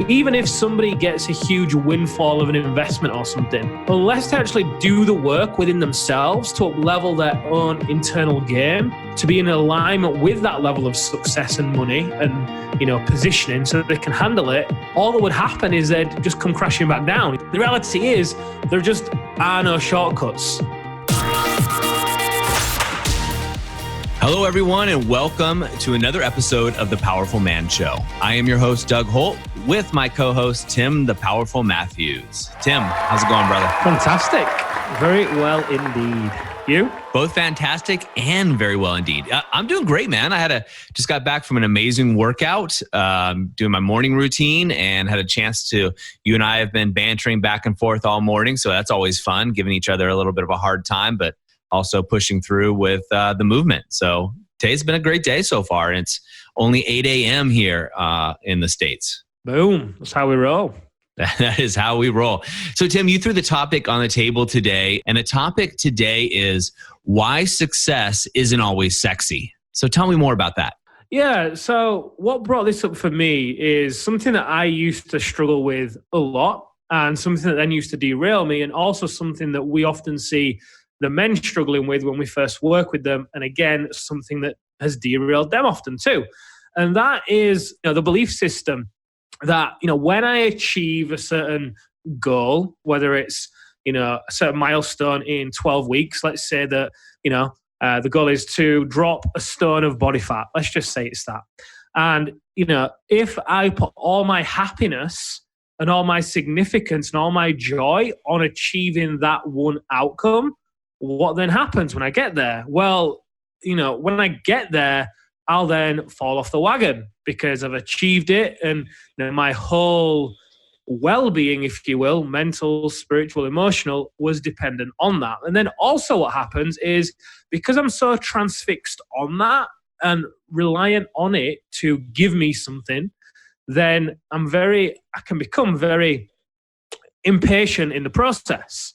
even if somebody gets a huge windfall of an investment or something, unless they actually do the work within themselves to up-level their own internal game, to be in alignment with that level of success and money and, positioning so that they can handle it, all that would happen is they'd just come crashing back down. The reality is there just are no shortcuts. Hello, everyone, and welcome to another episode of The Powerful Man Show. I am your host, Doug Holt, with my co-host, Tim, The Powerful Matthews. Tim, how's it going, brother? Fantastic. Very well indeed. You? Both fantastic and very well indeed. I'm doing great, man. Just got back from an amazing workout, doing my morning routine, and had a chance to, you and I have been bantering back and forth all morning, so that's always fun, giving each other a little bit of a hard time, but also pushing through with the movement. So today's been a great day so far. And it's only 8 a.m. here in the States. Boom. That's how we roll. That is how we roll. So Tim, you threw the topic on the table today. And the topic today is why success isn't always sexy. So tell me more about that. Yeah. So what brought this up for me is something that I used to struggle with a lot, and something that then used to derail me, and also something that we often see the men struggling with when we first work with them. And again, something that has derailed them often too. And that is, the belief system that, when I achieve a certain goal, whether it's, a certain milestone in 12 weeks, let's say that, the goal is to drop a stone of body fat. Let's just say it's that. And, if I put all my happiness and all my significance and all my joy on achieving that one outcome, what then happens when I get there? Well, when I get there, I'll then fall off the wagon because I've achieved it, and my whole well-being, if you will, mental, spiritual, emotional, was dependent on that. And then also what happens is, because I'm so transfixed on that and reliant on it to give me something, then I can become very impatient in the process.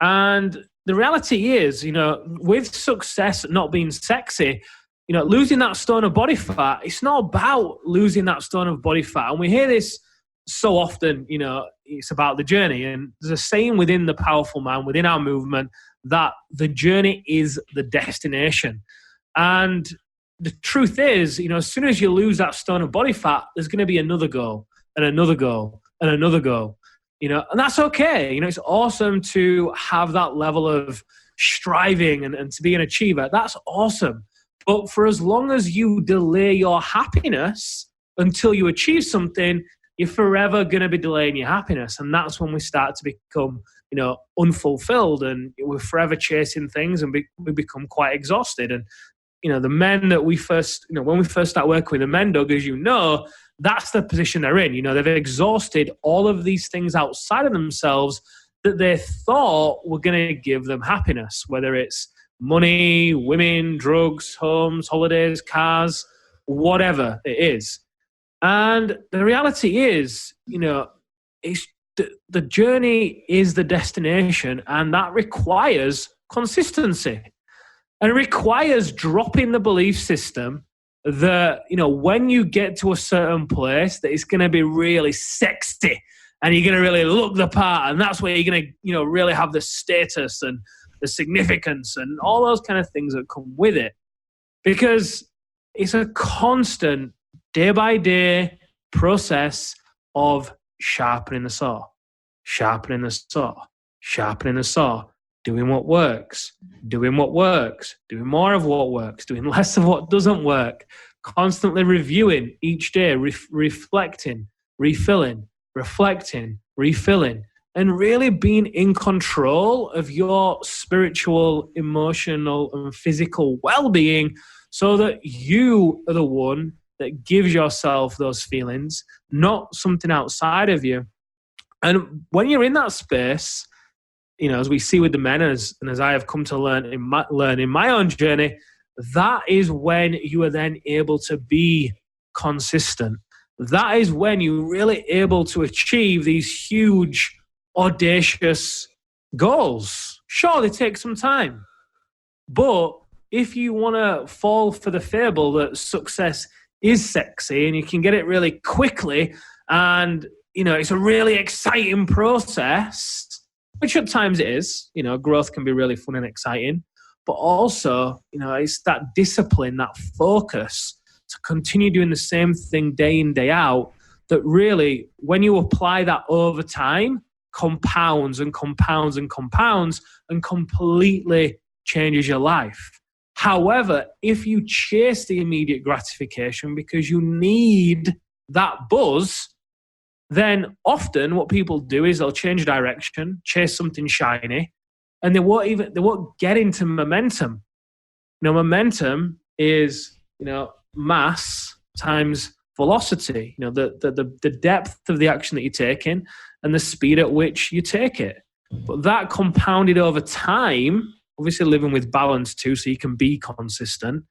And the reality is, with success not being sexy, losing that stone of body fat, it's not about losing that stone of body fat. And we hear this so often, it's about the journey. And there's a saying within the Powerful Man, within our movement, that the journey is the destination. And the truth is, as soon as you lose that stone of body fat, there's going to be another goal and another goal and another goal. And that's okay. It's awesome to have that level of striving and to be an achiever. That's awesome. But for as long as you delay your happiness until you achieve something, you're forever going to be delaying your happiness. And that's when we start to become, unfulfilled, and we're forever chasing things, and we become quite exhausted. And, the men that we first, when we first start working with the men, Doug, as that's the position they're in. They've exhausted all of these things outside of themselves that they thought were going to give them happiness, whether it's money, women, drugs, homes, holidays, cars, whatever it is. And the reality is, it's the journey is the destination, and that requires consistency. And it requires dropping the belief system that, when you get to a certain place, that it's going to be really sexy and you're going to really look the part, and that's where you're going to, really have the status and the significance and all those kind of things that come with it. Because it's a constant day by day process of sharpening the saw, sharpening the saw, sharpening the saw, doing what works, doing more of what works, doing less of what doesn't work, constantly reviewing each day, reflecting, refilling, reflecting, refilling, and really being in control of your spiritual, emotional, and physical well-being, so that you are the one that gives yourself those feelings, not something outside of you. And when you're in that space, as we see with the men, and as I have come to learn in my own journey, that is when you are then able to be consistent. That is when you're really able to achieve these huge, audacious goals. Sure, they take some time, but if you want to fall for the fable that success is sexy and you can get it really quickly And, it's a really exciting process, which at times it is. Growth can be really fun and exciting. But also, it's that discipline, that focus to continue doing the same thing day in, day out, that really, when you apply that over time, compounds and compounds and compounds and completely changes your life. However, if you chase the immediate gratification because you need that buzz, then often what people do is they'll change direction, chase something shiny, and they won't get into momentum. Momentum is, mass times velocity, the depth of the action that you're taking and the speed at which you take it. But that compounded over time, obviously living with balance too, so you can be consistent,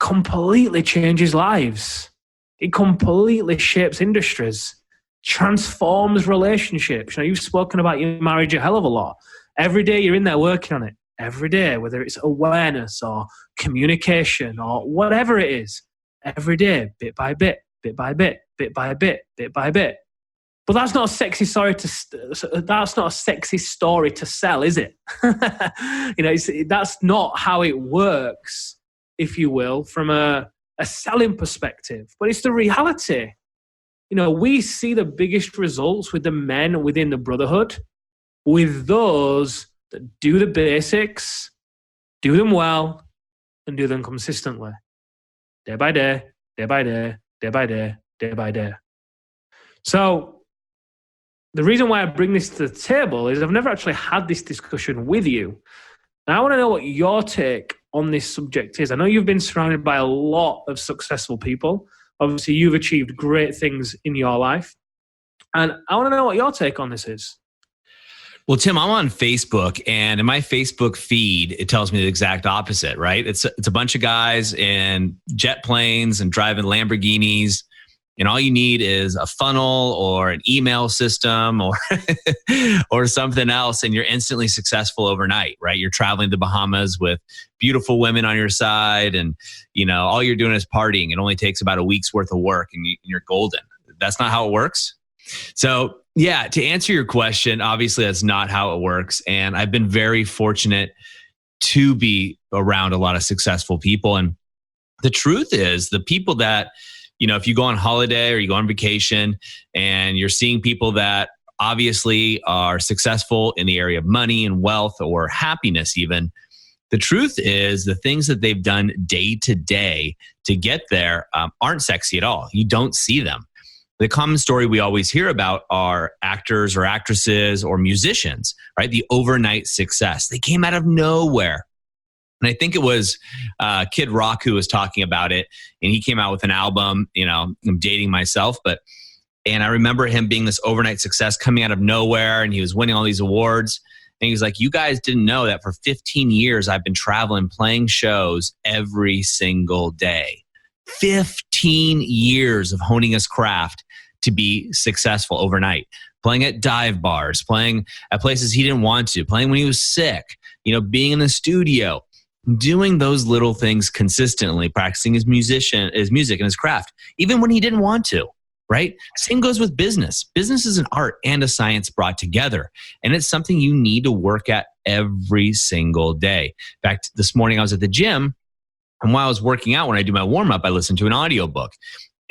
completely changes lives. It completely shapes industries, transforms relationships. You've spoken about your marriage a hell of a lot. Every day you're in there working on it. Every day, whether it's awareness or communication or whatever it is. Every day, bit by bit, bit by bit, bit by bit, bit by bit. But that's not a sexy story to sell, is it? That's not how it works, if you will, from a selling perspective. But it's the reality. We see the biggest results with the men within the brotherhood, with those that do the basics, do them well, and do them consistently. Day by day, day by day, day by day, day by day. So the reason why I bring this to the table is I've never actually had this discussion with you. And I want to know what your take on this subject is. I know you've been surrounded by a lot of successful people. Obviously, you've achieved great things in your life. And I want to know what your take on this is. Well, Tim, I'm on Facebook, and in my Facebook feed, it tells me the exact opposite, right? It's a bunch of guys in jet planes and driving Lamborghinis, and all you need is a funnel or an email system or or something else, and you're instantly successful overnight, right? You're traveling to the Bahamas with beautiful women on your side, and all you're doing is partying. It only takes about a week's worth of work, and you're golden. That's not how it works. So, yeah, to answer your question, obviously that's not how it works. And I've been very fortunate to be around a lot of successful people. And the truth is, the people that, if you go on holiday or you go on vacation and you're seeing people that obviously are successful in the area of money and wealth or happiness even, the truth is the things that they've done day to day to get there aren't sexy at all. You don't see them. The common story we always hear about are actors or actresses or musicians, right? The overnight success. They came out of nowhere. And I think it was Kid Rock who was talking about it. And he came out with an album, I'm dating myself, and I remember him being this overnight success coming out of nowhere, and he was winning all these awards. And he was like, you guys didn't know that for 15 years, I've been traveling, playing shows every single day. 15 years of honing his craft to be successful overnight, playing at dive bars, playing at places he didn't want to, playing when he was sick, being in the studio, doing those little things consistently, practicing his music and his craft, even when he didn't want to, right? Same goes with business. Business is an art and a science brought together, and it's something you need to work at every single day. In fact, this morning I was at the gym, and while I was working out, when I do my warm-up, I listened to an audiobook.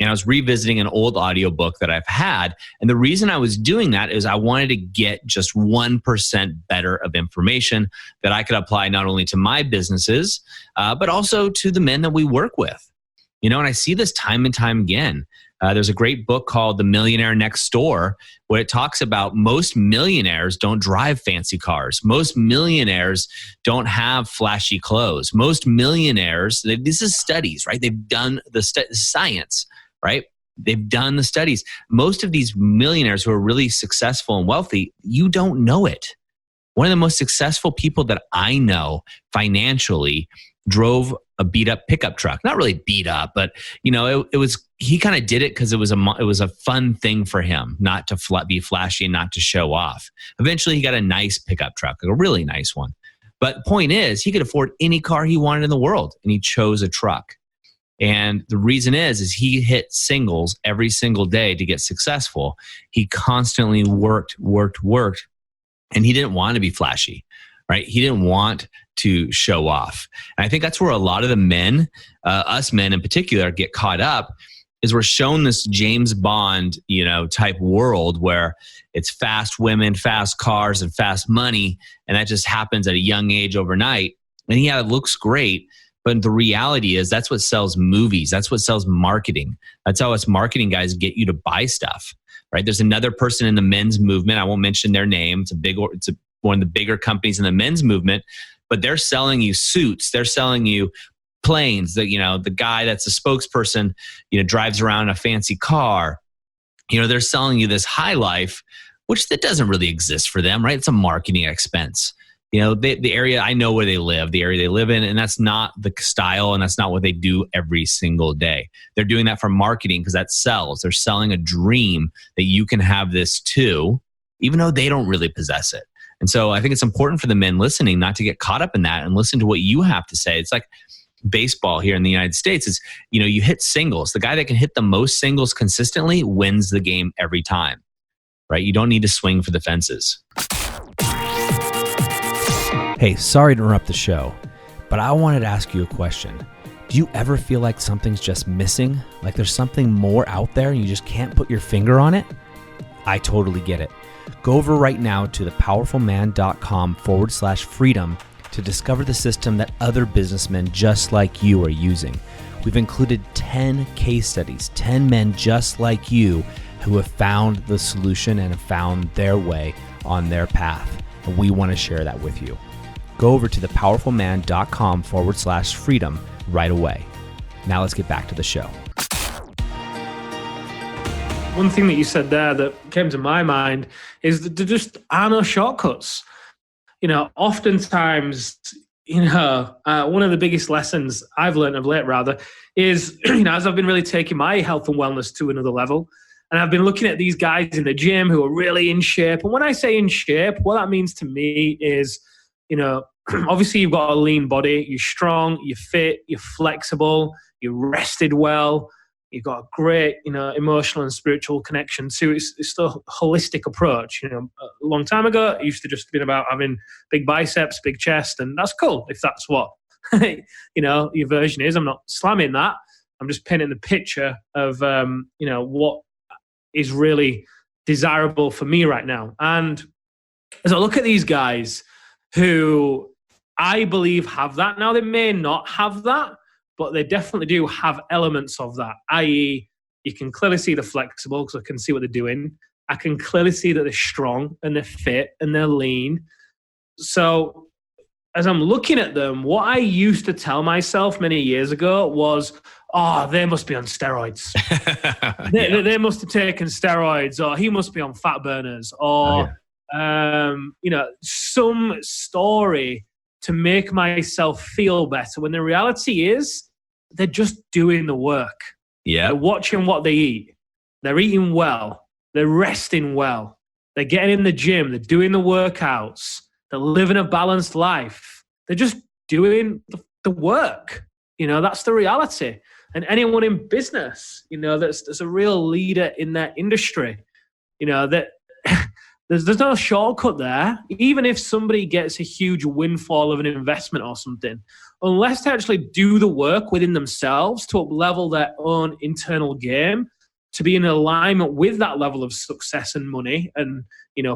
And I was revisiting an old audiobook that I've had. And the reason I was doing that is I wanted to get just 1% better of information that I could apply not only to my businesses, but also to the men that we work with. And I see this time and time again. There's a great book called The Millionaire Next Door, where it talks about most millionaires don't drive fancy cars. Most millionaires don't have flashy clothes. Most millionaires, this is studies, right? They've done the science, right? They've done the studies. Most of these millionaires who are really successful and wealthy, you don't know it. One of the most successful people that I know financially drove a beat up pickup truck. Not really beat up, but it was, he kind of did it because it was a fun thing for him, not to be flashy and not to show off. Eventually he got a nice pickup truck, a really nice one. But the point is, he could afford any car he wanted in the world, and he chose a truck. And the reason is he hit singles every single day to get successful. He constantly worked, and he didn't want to be flashy, right? He didn't want to show off. And I think that's where a lot of the men, us men in particular, get caught up, is we're shown this James Bond, type world where it's fast women, fast cars, and fast money. And that just happens at a young age overnight. And yeah, it looks great. But the reality is that's what sells movies. That's what sells marketing. That's how us marketing guys get you to buy stuff, right? There's another person in the men's movement. I won't mention their name. It's one of the bigger companies in the men's movement, but they're selling you suits. They're selling you planes. The guy that's a spokesperson, drives around in a fancy car. They're selling you this high life, which that doesn't really exist for them, right? It's a marketing expense. The area, I know where they live, the area they live in, and that's not the style and that's not what they do every single day. They're doing that for marketing because that sells. They're selling a dream that you can have this too, even though they don't really possess it. And so I think it's important for the men listening not to get caught up in that and listen to what you have to say. It's like baseball here in the United States is, you hit singles. The guy that can hit the most singles consistently wins the game every time, right? You don't need to swing for the fences. Hey, sorry to interrupt the show, but I wanted to ask you a question. Do you ever feel like something's just missing? Like there's something more out there and you just can't put your finger on it? I totally get it. Go over right now to thepowerfulman.com/freedom to discover the system that other businessmen just like you are using. We've included 10 case studies, 10 men just like you who have found the solution and have found their way on their path. And we want to share that with you. Go over to thepowerfulman.com/freedom right away. Now let's get back to the show. One thing that you said there that came to my mind is that there just are no shortcuts. Oftentimes, one of the biggest lessons I've learned of late is, as I've been really taking my health and wellness to another level, and I've been looking at these guys in the gym who are really in shape. And when I say in shape, what that means to me is, obviously you've got a lean body, you're strong, you're fit, you're flexible, you're rested well, you've got a great, emotional and spiritual connection. So it's a holistic approach. A long time ago, it used to just be about having big biceps, big chest, and that's cool if that's what, your version is. I'm not slamming that. I'm just painting the picture of, what is really desirable for me right now. And as I look at these guys who I believe have that, now they may not have that, but they definitely do have elements of that, i.e. you can clearly see they're flexible because I can see what they're doing. I can clearly see that they're strong and they're fit and they're lean. So as I'm looking at them, what I used to tell myself many years ago was, they must be on steroids. They must have taken steroids, or he must be on fat burners, or some story to make myself feel better, when the reality is they're just doing the work. Yeah. They're watching what they eat. They're eating well. They're resting well. They're getting in the gym. They're doing the workouts. They're living a balanced life. They're just doing the work. That's the reality. And anyone in business, that's a real leader in their industry, that there's no shortcut there. Even if somebody gets a huge windfall of an investment or something, unless they actually do the work within themselves to up-level their own internal game, to be in alignment with that level of success and money and,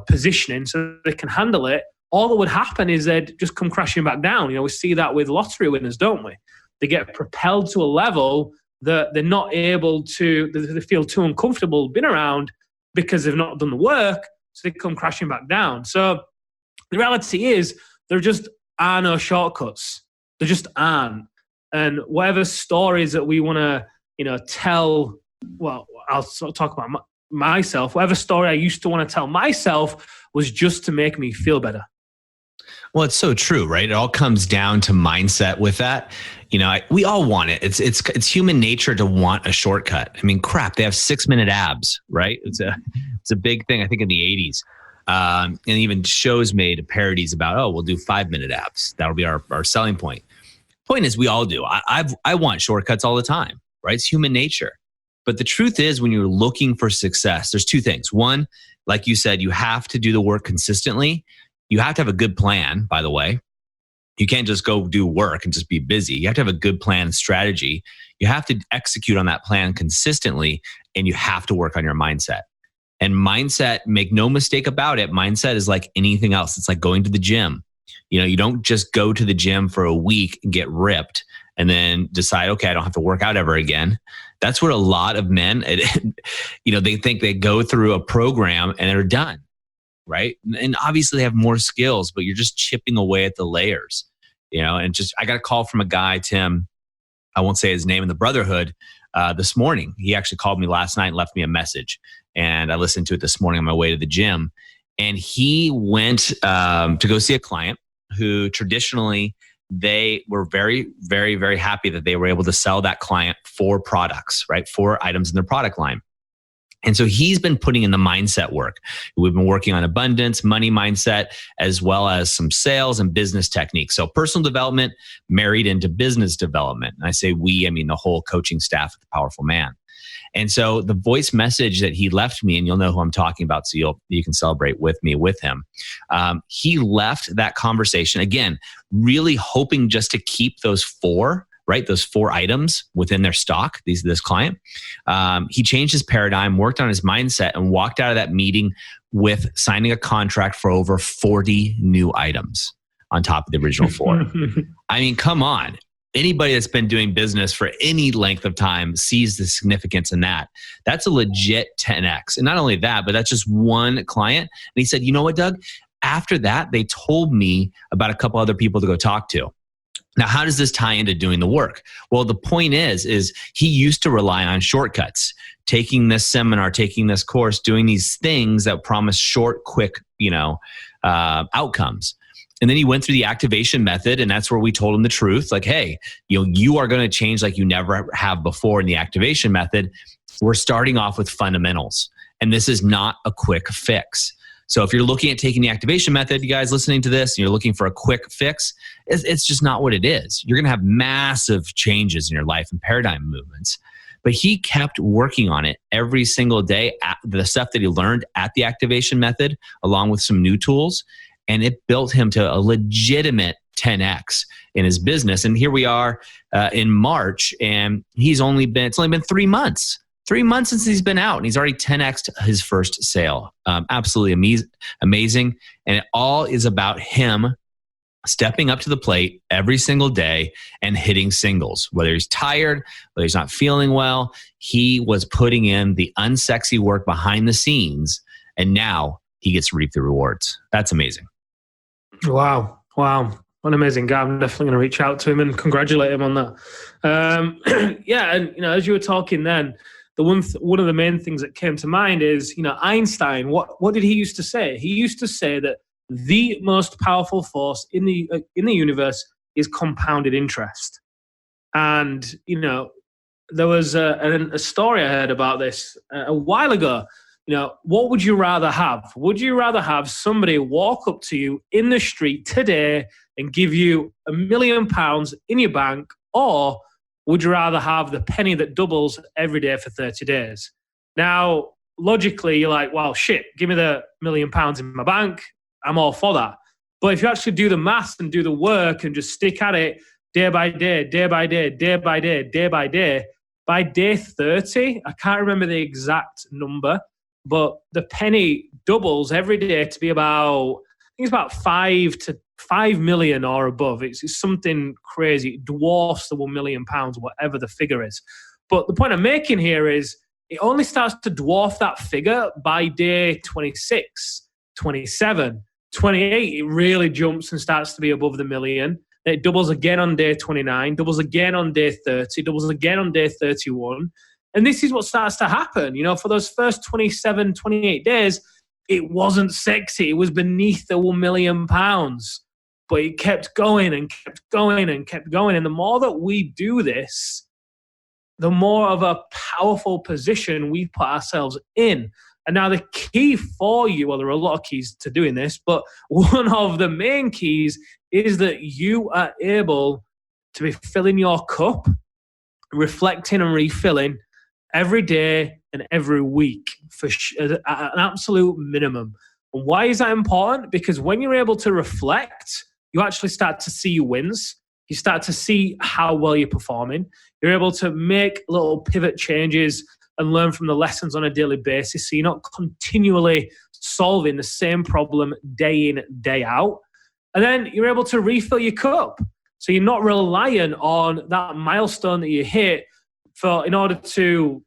positioning so they can handle it, all that would happen is they'd just come crashing back down. We see that with lottery winners, don't we? They get propelled to a level that they're not able to, they feel too uncomfortable being around because they've not done the work. So they come crashing back down. So the reality is there just are no shortcuts. There just aren't. And whatever stories that we want to, tell, well, I'll talk about myself. Whatever story I used to want to tell myself was just to make me feel better. Well, it's so true, right? It all comes down to mindset with that. We all want it. It's human nature to want a shortcut. I mean, crap, they have 6-minute abs, right? It's a big thing, I think, in the 80s. And even shows made parodies about, we'll do 5-minute abs. That'll be our selling point. Point is, we all do. I want shortcuts all the time, right? It's human nature. But the truth is, when you're looking for success, there's two things. One, like you said, you have to do the work consistently. You have to have a good plan, by the way. You can't just go do work and just be busy. You have to have a good plan and strategy. You have to execute on that plan consistently, and you have to work on your mindset. And mindset, make no mistake about it, mindset is like anything else. It's like going to the gym. You don't just go to the gym for a week and get ripped and then decide, okay, I don't have to work out ever again. That's what a lot of men, they think they go through a program and they're done, right? And obviously they have more skills, but you're just chipping away at the layers, and I got a call from a guy, Tim, I won't say his name, in the Brotherhood this morning. He actually called me last night and left me a message. And I listened to it this morning on my way to the gym. And he went to go see a client who traditionally, they were very, very, very happy that they were able to sell that client 4 products, right? 4 items in their product line. And so he's been putting in the mindset work. We've been working on abundance, money mindset, as well as some sales and business techniques. So personal development married into business development. And I say we, I mean the whole coaching staff at The Powerful Man. And so the voice message that he left me, and you'll know who I'm talking about, so you can celebrate with me with him. He left that conversation, again, really hoping just to keep those 4, right? Those 4 items within their stock, this client. He changed his paradigm, worked on his mindset, and walked out of that meeting with signing a contract for over 40 new items on top of the original 4. I mean, come on. Anybody that's been doing business for any length of time sees the significance in that. That's a legit 10X. And not only that, but that's just one client. And he said, you know what, Doug? After that, they told me about a couple other people to go talk to. Now, how does this tie into doing the work? Well, the point is he used to rely on shortcuts, taking this seminar, taking this course, doing these things that promise short, quick, outcomes. And then he went through the activation method, and that's where we told him the truth. Like, hey, you are going to change like you never have before in the activation method. We're starting off with fundamentals, and this is not a quick fix. So if you're looking at taking the activation method, you guys listening to this, and you're looking for a quick fix, it's just not what it is. You're going to have massive changes in your life and paradigm movements. But he kept working on it every single day, the stuff that he learned at the activation method, along with some new tools. And it built him to a legitimate 10X in his business. And here we are in March, and it's only been 3 months. 3 months since he's been out, and he's already 10X'd his first sale. Absolutely amazing. And it all is about him stepping up to the plate every single day and hitting singles. Whether he's tired, whether he's not feeling well, he was putting in the unsexy work behind the scenes, and now he gets to reap the rewards. That's amazing. Wow. What an amazing guy. I'm definitely going to reach out to him and congratulate him on that. Yeah, and as you were talking then, one of the main things that came to mind is, Einstein, what did he used to say? He used to say that the most powerful force in the universe is compounded interest. And, there was a story I heard about this a while ago. What would you rather have? Would you rather have somebody walk up to you in the street today and give you £1 million in your bank, or would you rather have the penny that doubles every day for 30 days? Now, logically, you're like, well, shit, give me the £1 million in my bank. I'm all for that. But if you actually do the maths and do the work and just stick at it day by day, day by day, day by day, day by day, by day 30, I can't remember the exact number, but the penny doubles every day to be about, I think it's about 5 million or above. It's something crazy. It dwarfs the £1 million, whatever the figure is. But the point I'm making here is it only starts to dwarf that figure by day 26, 27, 28. It really jumps and starts to be above the million. Then it doubles again on day 29, doubles again on day 30, doubles again on day 31. And this is what starts to happen. For those first 27, 28 days, it wasn't sexy. It was beneath the £1 million. But it kept going and kept going and kept going. And the more that we do this, the more of a powerful position we put ourselves in. And now the key for you, well, there are a lot of keys to doing this, but one of the main keys is that you are able to be filling your cup, reflecting and refilling every day and every week at an absolute minimum. And why is that important? Because when you're able to reflect, you actually start to see your wins. You start to see how well you're performing. You're able to make little pivot changes and learn from the lessons on a daily basis. So you're not continually solving the same problem day in, day out. And then you're able to refill your cup. So you're not reliant on that milestone that you hit in order to,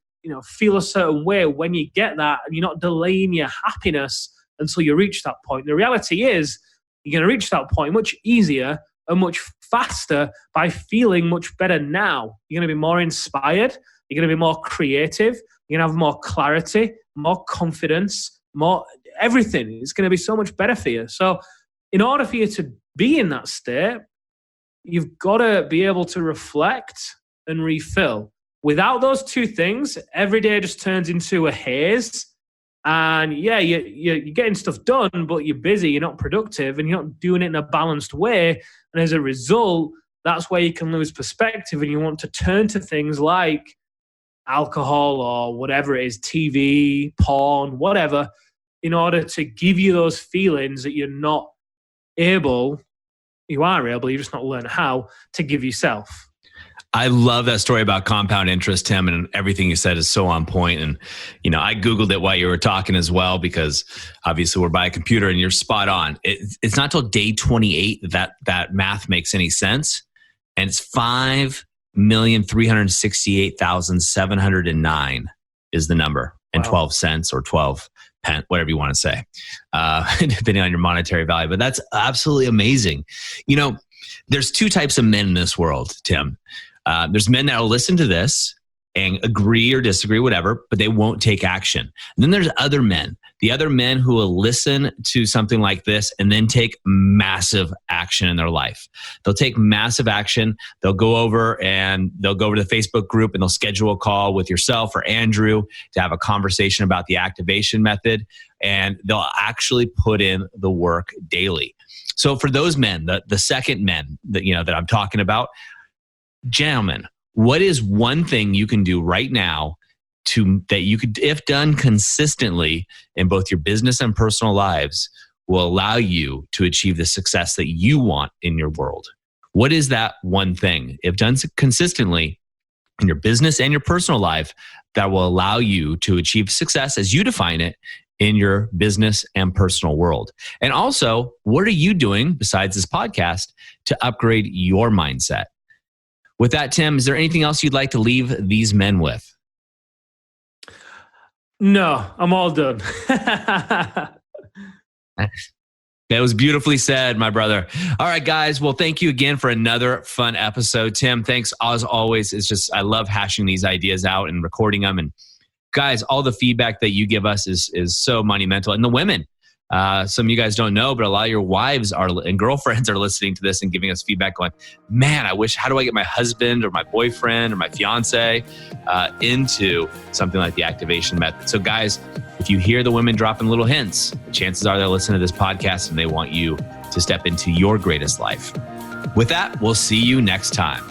feel a certain way when you get that, and you're not delaying your happiness until you reach that point. The reality is you're going to reach that point much easier and much faster by feeling much better now. You're going to be more inspired. You're going to be more creative. You're going to have more clarity, more confidence, more everything. It's going to be so much better for you. So in order for you to be in that state, you've got to be able to reflect and refill. Without those two things, every day just turns into a haze. And yeah, you're getting stuff done, but you're busy, you're not productive, and you're not doing it in a balanced way. And as a result, that's where you can lose perspective, and you want to turn to things like alcohol or whatever it is, TV, porn, whatever, in order to give you those feelings that you are able, you're just not learning how to give yourself. I love that story about compound interest, Tim, and everything you said is so on point. And, I Googled it while you were talking as well, because obviously we're by a computer and you're spot on. It's not till day 28 that math makes any sense. And it's 5,368,709 is the number, and 12 cents or 12 pence, whatever you want to say, depending on your monetary value. But that's absolutely amazing. There's two types of men in this world, Tim. There's men that will listen to this and agree or disagree, whatever, but they won't take action. And then there's other men, the other men who will listen to something like this and then take massive action in their life. They'll take massive action. They'll go over to the Facebook group and they'll schedule a call with yourself or Andrew to have a conversation about the activation method. And they'll actually put in the work daily. So for those men, the second men that I'm talking about, gentlemen, what is one thing you can do right now that you could, if done consistently in both your business and personal lives, will allow you to achieve the success that you want in your world? What is that one thing, if done consistently in your business and your personal life, that will allow you to achieve success as you define it in your business and personal world? And also, what are you doing besides this podcast to upgrade your mindset? With that, Tim, is there anything else you'd like to leave these men with? No, I'm all done. That was beautifully said, my brother. All right, guys. Well, thank you again for another fun episode. Tim, thanks as always. I love hashing these ideas out and recording them. And guys, all the feedback that you give us is so monumental. And the women, some of you guys don't know, but a lot of your wives and girlfriends are listening to this and giving us feedback going, man, how do I get my husband or my boyfriend or my fiance into something like the activation method? So guys, if you hear the women dropping little hints, chances are they're listening to this podcast and they want you to step into your greatest life. With that, we'll see you next time.